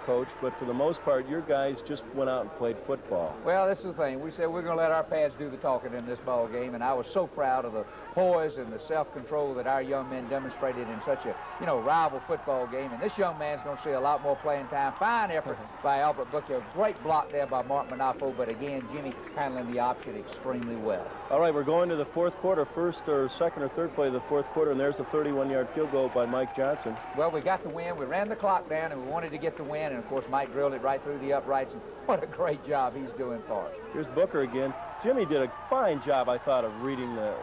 Coach, but for the most part, your guys just went out and played football. Well, this is the thing. We said we're going to let our pads do the talking in this ball game, and I was so proud of the poise and the self-control that our young men demonstrated in such a, rival football game. And this young man's going to see a lot more playing time. Fine effort by Albert Butcher. Great block there by Mark Manafo, but again, Jimmy handling the option extremely well. All right, we're going to the fourth quarter, first or second or third play of the fourth quarter, and there's a 31-yard field goal by Mike Johnson. Well, we got the win. We ran the clock down, and we wanted to get the win, and of course, Mike drilled it right through the uprights, and what a great job he's doing for us. Here's Booker again. Jimmy did a fine job, I thought, of reading the.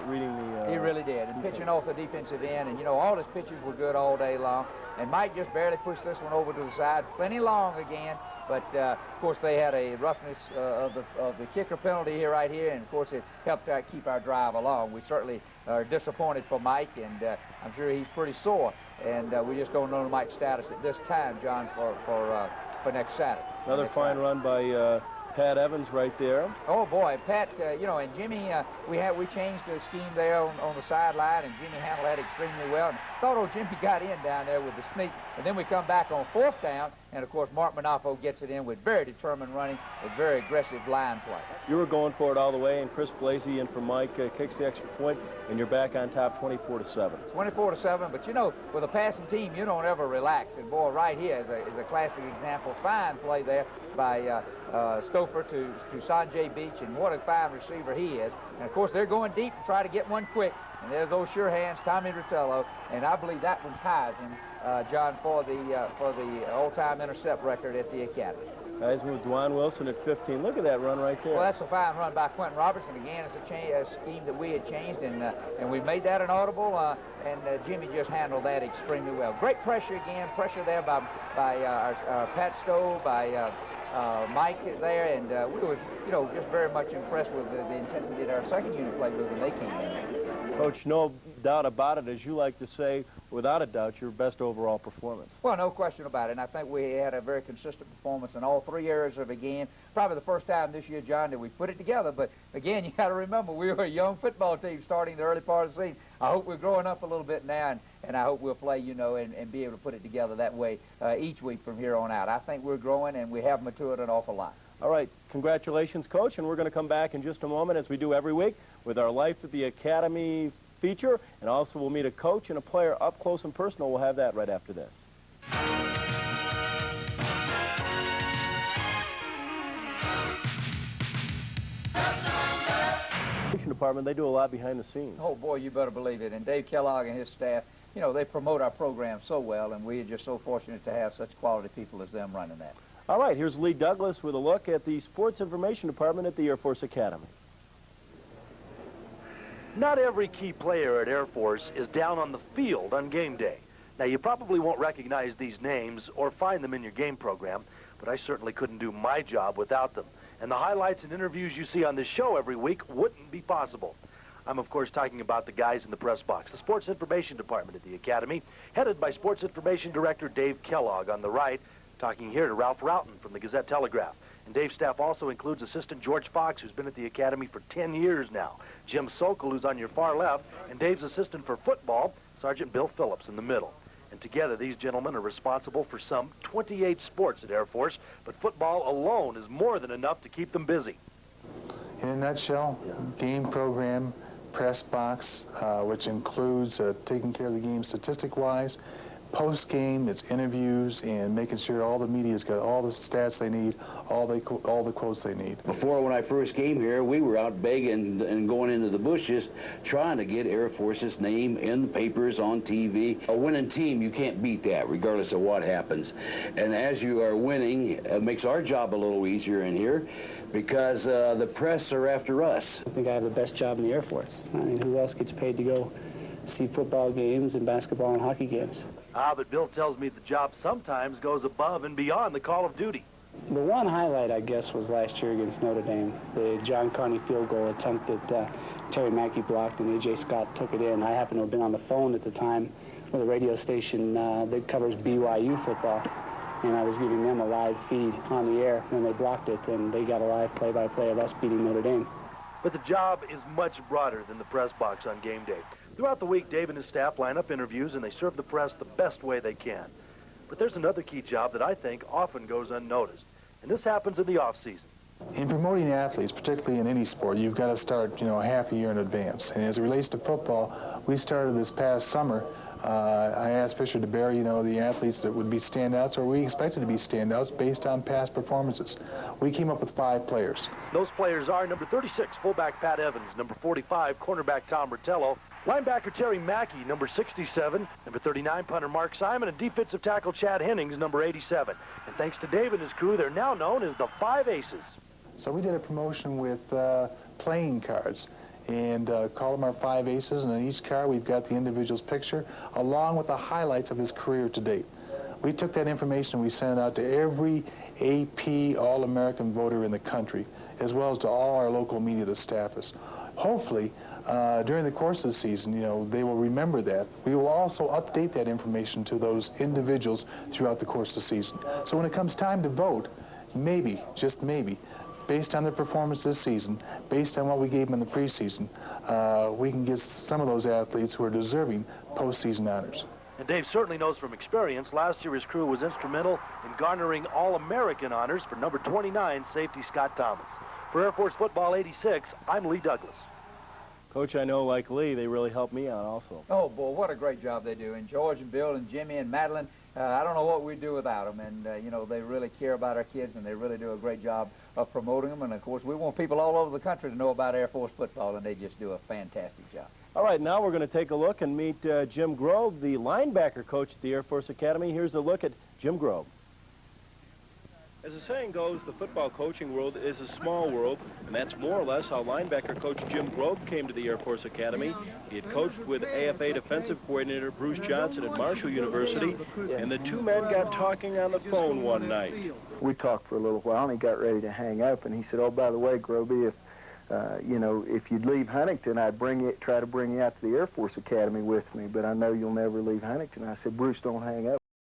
He really did, and pitching off the defensive end, and all his pitches were good all day long. And Mike just barely pushed this one over to the side, plenty long again. But of course, they had a roughness of the kicker penalty here, right here, and of course, it helped keep our drive along. We certainly are disappointed for Mike, and I'm sure he's pretty sore. And we just don't know Mike's status at this time, John, for next Saturday. Another fine run by Pat Evans right there. Oh boy, Pat, and Jimmy, we changed the scheme there on the sideline, and Jimmy handled that extremely well. And thought old Jimmy got in down there with the sneak, and then we come back on fourth down, and of course Mark Manafo gets it in with very determined running, with very aggressive line play. You were going for it all the way, and Chris Blasey in for Mike kicks the extra point, and you're back on top 24-7. 24-7, but with a passing team, you don't ever relax. And boy, right here is a classic example. Fine play there by Stouffer to Sanjay Beach, and what a fine receiver he is. And of course, they're going deep to try to get one quick. And there's those sure hands, Tommy Rottello, and I believe that one's Heisman, John, for the all-time intercept record at the Academy. Heisman with Dwan Wilson at 15. Look at that run right there. Well, that's a fine run by Quentin Robertson. Again, it's a scheme that we had changed, and we made that an audible, and Jimmy just handled that extremely well. Great pressure again, pressure there by our Pat Stowe, by Mike there, and we were, just very much impressed with the intensity that our second unit played with when they came in. Coach, no doubt about it, as you like to say, without a doubt, your best overall performance. Well, no question about it, and I think we had a very consistent performance in all three areas of the game. Probably the first time this year, John, that we put it together, but again, you got to remember, we were a young football team starting the early part of the season. I hope we're growing up a little bit now, and I hope we'll play, and be able to put it together that way each week from here on out. I think we're growing, and we have matured an awful lot. All right, congratulations, Coach, and we're going to come back in just a moment, as we do every week, with our Life at the Academy feature, and also we'll meet a coach and a player up close and personal. We'll have that right after this. Department, they do a lot behind the scenes. Oh boy, you better believe it. And Dave Kellogg and his staff, they promote our program so well, and we are just so fortunate to have such quality people as them running that. All right, here's Lee Douglas with a look at the Sports Information Department at the Air Force Academy. Not every key player at Air Force is down on the field on game day. Now, you probably won't recognize these names or find them in your game program, but I certainly couldn't do my job without them. And the highlights and interviews you see on this show every week wouldn't be possible. I'm, of course, talking about the guys in the press box, the Sports Information Department at the Academy, headed by Sports Information Director Dave Kellogg on the right, talking here to Ralph Routon from the Gazette-Telegraph. And Dave's staff also includes assistant George Fox, who's been at the Academy for 10 years now, Jim Sokol, who's on your far left, and Dave's assistant for football, Sergeant Bill Phillips, in the middle. And together, these gentlemen are responsible for some 28 sports at Air Force, but football alone is more than enough to keep them busy. In a nutshell, game program, press box, which includes taking care of the game statistic-wise, post-game, it's interviews and making sure all the media's got all the stats they need, all the quotes they need. Before, when I first came here, we were out begging and going into the bushes trying to get Air Force's name in the papers, on TV. A winning team, you can't beat that regardless of what happens. And as you are winning, it makes our job a little easier in here because the press are after us. I think I have the best job in the Air Force. I mean, who else gets paid to go see football games and basketball and hockey games? But Bill tells me the job sometimes goes above and beyond the call of duty. The one highlight, I guess, was last year against Notre Dame. The John Carney field goal attempt that Terry Mackey blocked and A.J. Scott took it in. I happened to have been on the phone at the time with a radio station that covers BYU football, and I was giving them a live feed on the air when they blocked it, and they got a live play-by-play of us beating Notre Dame. But the job is much broader than the press box on game day. Throughout the week, Dave and his staff line up interviews, and they serve the press the best way they can. But there's another key job that I think often goes unnoticed, and this happens in the off-season. In promoting athletes, particularly in any sport, you've got to start, half a year in advance. And as it relates to football, we started this past summer. I asked Fisher Deberry, the athletes that would be standouts, or we expected to be standouts based on past performances. We came up with 5 players. Those players are number 36, fullback Pat Evans, number 45, cornerback Tom Bertello, linebacker Terry Mackey, number 67, number 39, punter Mark Simon, and defensive tackle Chad Hennings, number 87. And thanks to Dave and his crew, they're now known as the 5 Aces. So we did a promotion with playing cards, and called them our 5 Aces, and on each card we've got the individual's picture along with the highlights of his career to date. We took that information and we sent it out to every AP All-American voter in the country, as well as to all our local media, the staffers. Hopefully, during the course of the season, they will remember that. We will also update that information to those individuals throughout the course of the season. So when it comes time to vote, maybe, just maybe, based on their performance this season, based on what we gave them in the preseason, we can get some of those athletes who are deserving postseason honors. And Dave certainly knows from experience, last year his crew was instrumental in garnering All-American honors for number 29, safety Scott Thomas. For Air Force Football 86, I'm Lee Douglas. Coach, I know, like Lee, they really helped me out also. Oh, boy, what a great job they do. And George and Bill and Jimmy and Madeline, I don't know what we'd do without them. And, they really care about our kids, and they really do a great job of promoting them. And, of course, we want people all over the country to know about Air Force football, and they just do a fantastic job. All right, now we're going to take a look and meet Jim Grobe, the linebacker coach at the Air Force Academy. Here's a look at Jim Grobe. As the saying goes, the football coaching world is a small world, and that's more or less how linebacker coach Jim Grobe came to the Air Force Academy. He had coached with AFA defensive coordinator Bruce Johnson at Marshall University, and the two men got talking on the phone one night. We talked for a little while, and he got ready to hang up, and he said, "Oh, by the way, Grobe, if you'd leave Huntington, I'd try to bring you out to the Air Force Academy with me, but I know you'll never leave Huntington." I said, "Bruce, don't hang up."